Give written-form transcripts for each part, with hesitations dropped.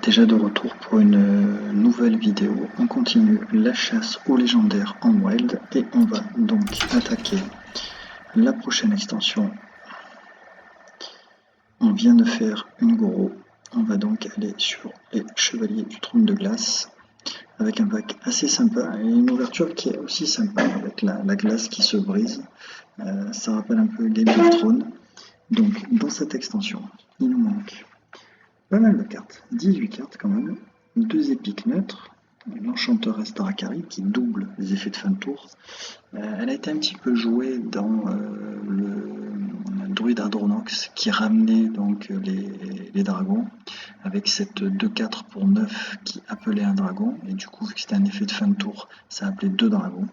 Déjà de retour pour une nouvelle vidéo. On continue la chasse aux légendaires en wild et on va donc attaquer la prochaine extension. On vient de faire une goro. On va donc aller sur les chevaliers du trône de glace avec un pack assez sympa et une ouverture qui est aussi sympa avec la glace qui se brise. Ça rappelle un peu Game of Thrones. Donc dans cette extension, il nous manque pas mal de cartes, 18 cartes quand même, 2 épiques neutres, l'enchanteresse Drakari qui double les effets de fin de tour. Elle a été un petit peu jouée dans le druide Adronox qui ramenait donc les dragons avec cette 2-4 pour 9 qui appelait un dragon et du coup vu que c'était un effet de fin de tour ça appelait 2 dragons.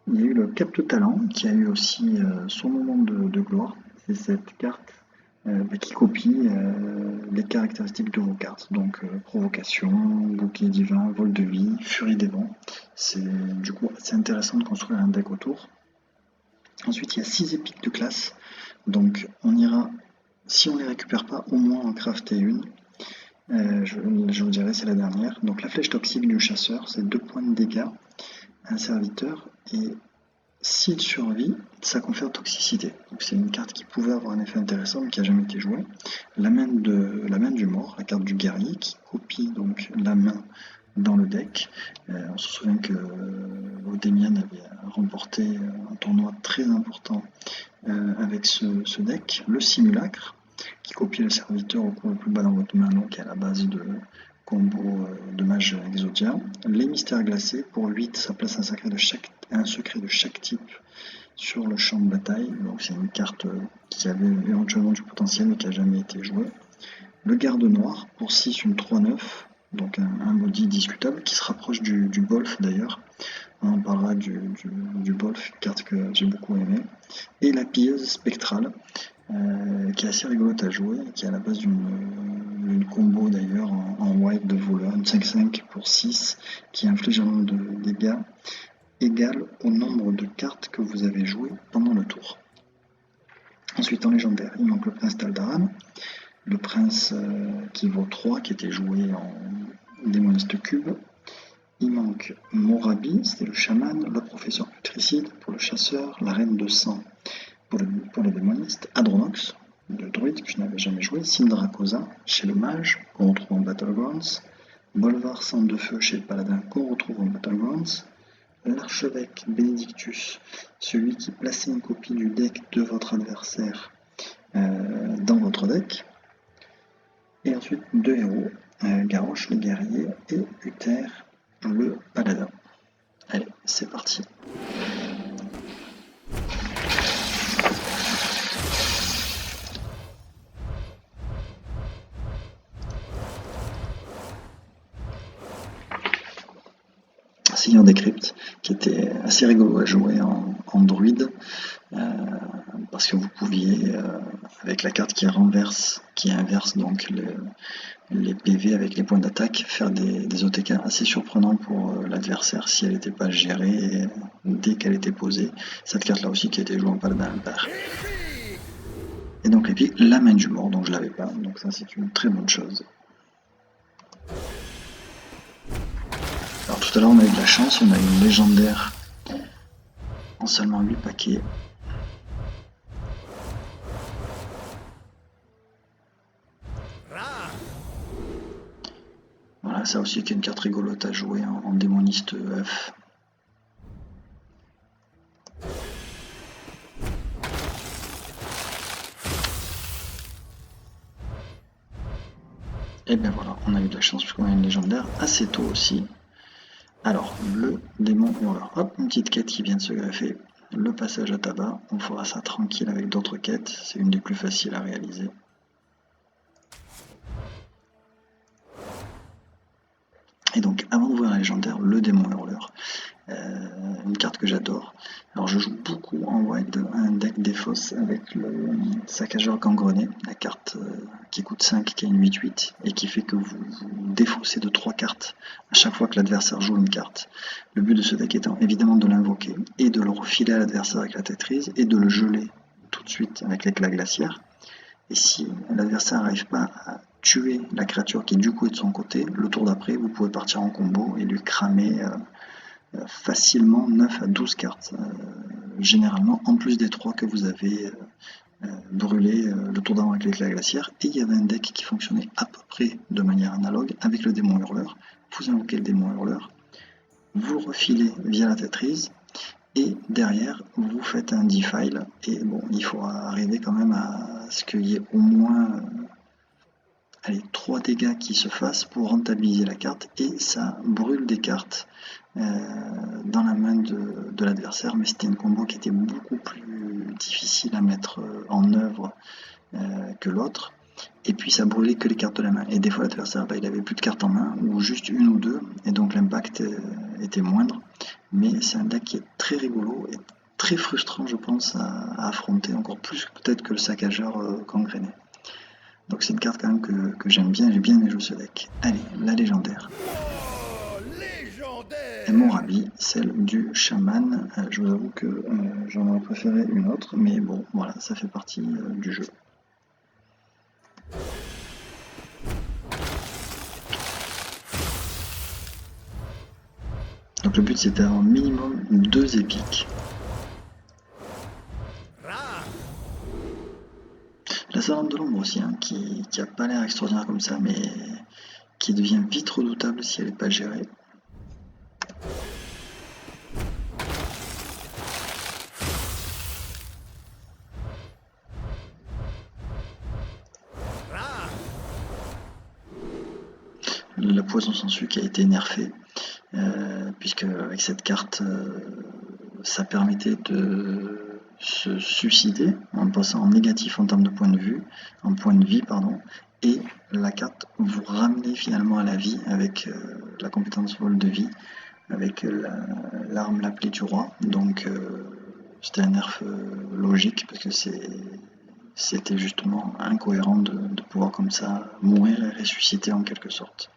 Il y a eu le Cap de Talent qui a eu aussi son moment de gloire, c'est cette carte qui copie les caractéristiques de vos cartes, donc provocation, bouclier divin, vol de vie, furie des vents. C'est du coup assez intéressant de construire un deck autour. Ensuite il y a 6 épiques de classe, donc on ira, si on les récupère pas, au moins en crafter une. Je vous dirai c'est la dernière. Donc la flèche toxique du chasseur, c'est 2 points de dégâts, un serviteur, et s'il survit, ça confère toxicité. Donc c'est une carte qui pouvait avoir un effet intéressant mais qui n'a jamais été jouée. La main du mort, la carte du guerrier qui copie donc la main dans le deck. On se souvient que Odemian avait remporté un tournoi très important avec ce deck. Le simulacre qui copie le serviteur au coût le plus bas dans votre main, donc à la base de combo de mage Exodia. Les mystères glacés, pour 8, ça place un secret de chaque type sur le champ de bataille. Donc c'est une carte qui avait éventuellement du potentiel mais qui n'a jamais été jouée. Le garde noir, pour 6, une 3-9, donc un body discutable qui se rapproche du Bolf d'ailleurs. On en parlera du Bolf, carte que j'ai beaucoup aimée. Et la pilleuse spectrale, qui est assez rigolote à jouer, qui est à la base d'une combo d'ailleurs en white de voleur, une 5-5 pour 6, qui inflige un nombre de dégâts égal au nombre de cartes que vous avez jouées pendant le tour. Ensuite en légendaire, il manque le prince Taldaram, le prince qui vaut 3, qui était joué en démoniste cube. Il manque Morabi, c'était le chaman, le professeur putricide pour le chasseur, la reine de sang pour le démoniste, Adronox, le druide que je n'avais jamais joué, Sindrakosa chez le mage, qu'on retrouve en Battlegrounds, Bolvar sang de feu chez le paladin, qu'on retrouve en Battlegrounds, l'archevêque Benedictus, celui qui plaçait une copie du deck de votre adversaire dans votre deck, et ensuite 2 héros, Garrosh le guerrier et Uther le paladin. Allez, c'est parti. Seigneur des Cryptes, qui était assez rigolo à jouer en druide, parce que vous pouviez, avec la carte qui inverse donc les PV avec les points d'attaque, faire des OTK assez surprenants pour l'adversaire si elle n'était pas gérée dès qu'elle était posée. Cette carte là aussi qui a été jouée en paladin impair. Et donc l'épique, la main du mort, donc je l'avais pas, donc ça c'est une très bonne chose. Alors tout à l'heure on a eu de la chance, on a eu une légendaire en seulement 8 paquets. Voilà, ça aussi qui est une carte rigolote à jouer en démoniste F. Et bien voilà, on a eu de la chance puisqu'on a une légendaire assez tôt aussi. Alors, le démon hurleur. Hop, une petite quête qui vient de se greffer. Le passage à tabac, on fera ça tranquille avec d'autres quêtes, c'est une des plus faciles à réaliser. Et donc, avant d'ouvrir la légendaire, le démon hurleur. Une carte que j'adore. Alors je joue beaucoup en wild un deck défausse avec le saccageur gangrené, la carte qui coûte 5, qui a une 8-8 et qui fait que vous défaussez de 3 cartes à chaque fois que l'adversaire joue une carte. Le but de ce deck étant évidemment de l'invoquer et de le refiler à l'adversaire avec la Tetrise et de le geler tout de suite avec l'éclat glaciaire. Et si l'adversaire n'arrive pas à tuer la créature qui du coup est de son côté, le tour d'après, vous pouvez partir en combo et lui cramer facilement 9 à 12 cartes, généralement, en plus des 3 que vous avez brûlé le tour d'avant avec l'éclat glaciaire. Et il y avait un deck qui fonctionnait à peu près de manière analogue avec le démon hurleur. Vous invoquez le démon hurleur, vous le refilez via la Tetris, et derrière vous faites un defile. Et bon, il faut arriver quand même à ce qu'il y ait au moins 3 dégâts qui se fassent pour rentabiliser la carte, et ça brûle des cartes dans la main de l'adversaire. Mais c'était une combo qui était beaucoup plus difficile à mettre en œuvre que l'autre. Et puis ça brûlait que les cartes de la main. Et des fois l'adversaire, il avait plus de cartes en main, ou juste une ou deux, et donc l'impact était moindre. Mais c'est un deck qui est très rigolo et très frustrant, je pense, à affronter, encore plus peut-être que le saccageur gangréné. Donc c'est une carte quand même que j'aime bien, j'ai bien joué ce deck. Allez, la légendaire. Et mon Morabi, celle du chaman. Je vous avoue que j'en aurais préféré une autre, mais bon, voilà, ça fait partie du jeu. Donc le but c'est d'avoir minimum 2 épiques. La Savante de l'ombre aussi, hein, qui a pas l'air extraordinaire comme ça, mais qui devient vite redoutable si elle n'est pas gérée. La poison sangsue qui a été nerfée, puisque avec cette carte, ça permettait de se suicider en passant en négatif en termes de points de vue, en points de vie, pardon, et la carte vous ramenait finalement à la vie avec la compétence vol de vie, avec l'arme la plaie du roi. Donc c'était un nerf logique, parce que c'était justement incohérent de pouvoir comme ça mourir et ressusciter en quelque sorte.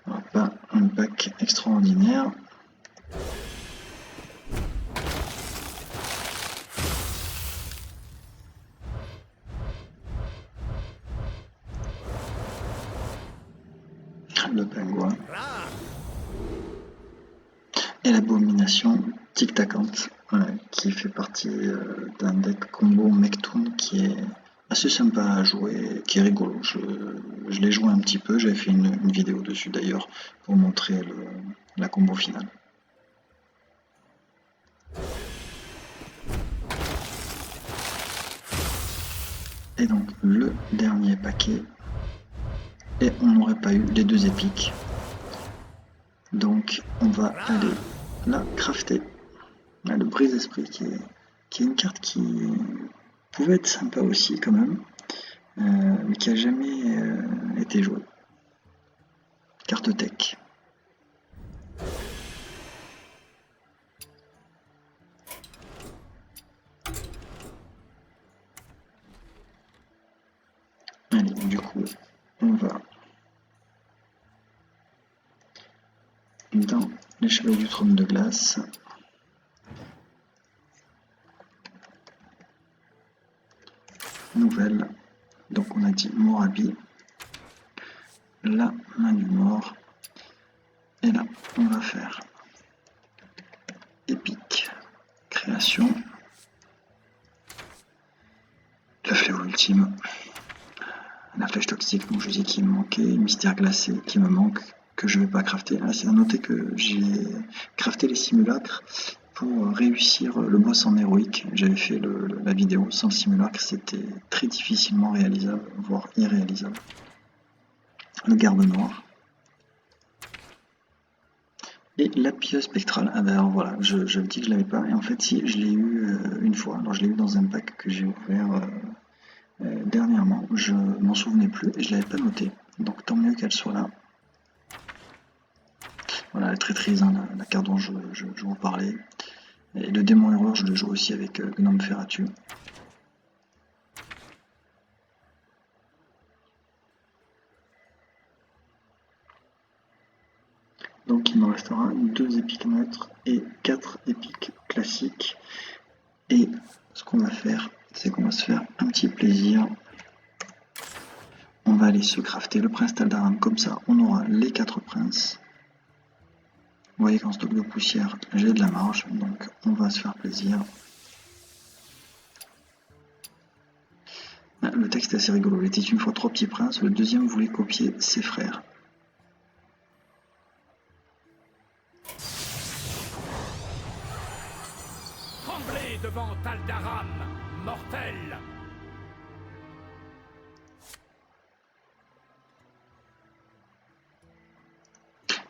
Alors, pas un pack extraordinaire. Le pingouin. Et l'abomination tic-tacante, qui fait partie d'un deck combo Mechtoon qui est assez sympa à jouer, qui est rigolo. Je l'ai joué un petit peu, j'avais fait une vidéo dessus d'ailleurs pour montrer la combo finale. Et donc le dernier paquet, et on n'aurait pas eu les 2 épiques. Donc on va aller la crafter. Là, le brise-esprit qui est une carte qui pouvait être sympa aussi quand même, mais qui a jamais été jouée. Carte tech. Allez, du coup, on va dans les chevaliers du trône de glace. Nouvelle. Donc on a dit Morabi. La main du mort. Et là, on va faire épique. Création. Le fléau ultime. La flèche toxique, donc je dis qu'il me manquait. Mystère glacé qui me manque, que je ne vais pas crafter. Ah, c'est à noter que j'ai crafté les simulacres pour réussir le boss en héroïque. J'avais fait la vidéo sans le simulacre, c'était très difficilement réalisable, voire irréalisable. Le garde noir. Et la pieuse spectrale. Ah ben alors voilà, je me dis que je l'avais pas, et en fait si, je l'ai eu une fois. Alors je l'ai eu dans un pack que j'ai ouvert dernièrement, je m'en souvenais plus et je l'avais pas noté, donc tant mieux qu'elle soit là. Voilà, la traîtrise, hein, la carte dont je vous parlais. Et le démon hurleur, je le joue aussi avec Gnome Ferratu. Donc il me restera 2 épiques neutres et 4 épiques classiques. Et ce qu'on va faire, c'est qu'on va se faire un petit plaisir. On va aller se crafter le prince Taldaram, comme ça on aura les 4 princes. Vous voyez qu'en stock de poussière, j'ai de la marge, donc on va se faire plaisir. Le texte est assez rigolo. Il était une fois 3 petits princes, le deuxième voulait copier ses frères. Tremblez devant Taldaram, mortel!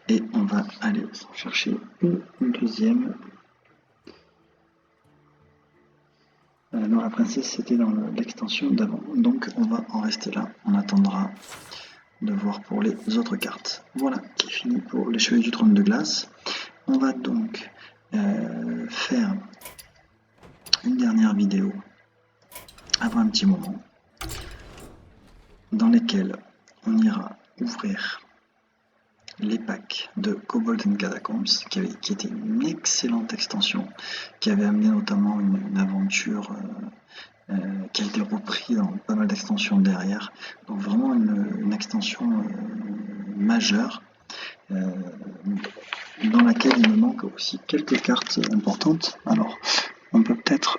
Et on va aller s'en chercher une deuxième. Non, la princesse c'était dans l'extension d'avant, donc on va en rester là. On attendra de voir pour les autres cartes. Voilà qui est fini pour les chevaliers du trône de glace. On va donc faire une dernière vidéo avant un petit moment dans lesquelles on ira ouvrir les packs de Cobalt and Catacombs qui était une excellente extension qui avait amené notamment une aventure qui a été reprise dans pas mal d'extensions derrière, donc vraiment une extension majeure dans laquelle il me manque aussi quelques cartes importantes. Alors on peut peut-être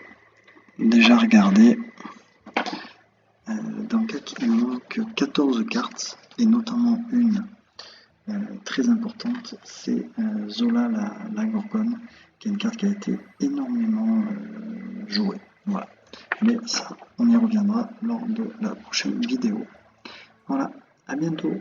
déjà regarder dans le cas qu'il me manque 14 cartes et notamment une très importante, c'est Zola la Gorgone, qui est une carte qui a été énormément jouée. Voilà. Mais ça, on y reviendra lors de la prochaine vidéo. Voilà, à bientôt.